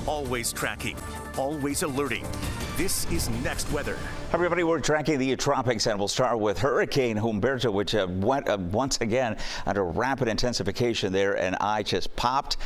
Always tracking, always alerting. This is Next Weather. Everybody, we're tracking the tropics, and we'll start with Hurricane Humberto, which went once again under rapid intensification there, and I just popped.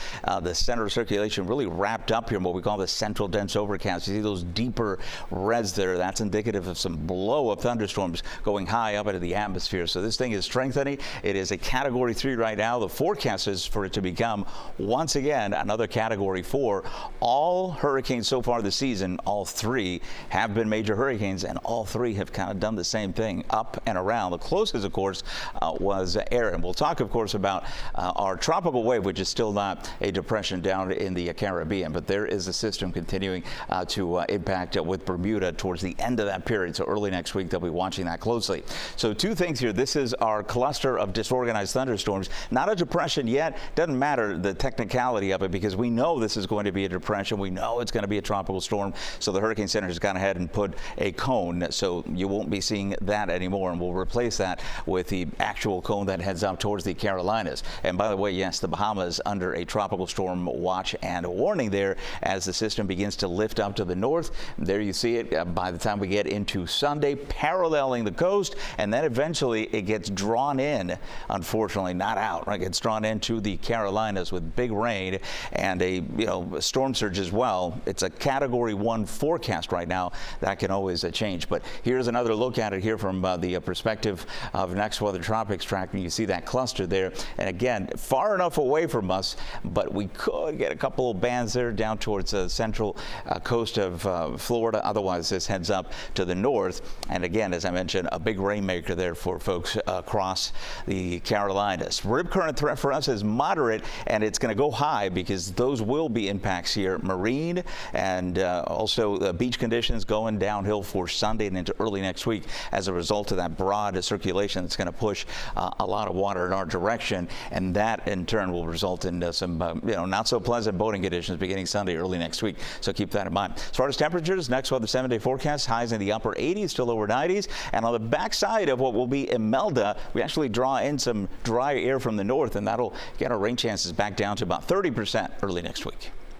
The center of circulation really wrapped up here in what we call the central dense overcast. You see those deeper reds there. That's indicative of some blow-up thunderstorms going high up into the atmosphere. So this thing is strengthening. It is a Category 3 right now. The forecast is for it to become once again another Category 4. All hurricanes so far this season, all three have been major hurricanes, and all three have kind of done the same thing, up and around. The closest, of course, was Aaron. We'll talk, of course, about our tropical wave, which is still not a depression down in the Caribbean, but there is a system continuing to impact with Bermuda towards the end of that period. So early next week, they'll be watching that closely. So two things here. This is our cluster of disorganized thunderstorms. Not a depression yet. Doesn't matter the technicality of it, because we know this is going to be a depression. We know it's going to be a tropical storm. So the Hurricane Center has gone ahead and put a cone, so you won't be seeing that anymore, and we'll replace that with the actual cone that heads up towards the Carolinas. And by the way, yes, the Bahamas under a tropical storm watch and warning there as the system begins to lift up to the north. There you see it by the time we get into Sunday, paralleling the coast, and then eventually it gets drawn in, unfortunately not out, right? It gets drawn into the Carolinas with big rain and a storm surge as well. It's a Category 1 forecast right now. That can always change, but here's another look at it here from the perspective of Next Weather Tropics tracking. You see that cluster there, and again, far enough away from us, but we could get a couple of bands there down towards the central coast of Florida. Otherwise, this heads up to the north, and again, as I mentioned, a big rainmaker there for folks across the Carolinas. Rip current threat for us is moderate, and it's going to go high because those will be impacts here. Marine and also beach conditions going downhill for Sunday and into early next week as a result of that broad circulation that's going to push a lot of water in our direction, and that in turn will result in some not so pleasant boating conditions beginning Sunday, early next week. So keep that in mind. As far as temperatures, Next Weather 7-day forecast, highs in the upper 80s to lower 90s, and on the backside of what will be Imelda, we actually draw in some dry air from the north, and that'll get our rain chances back down to about 30% early next week.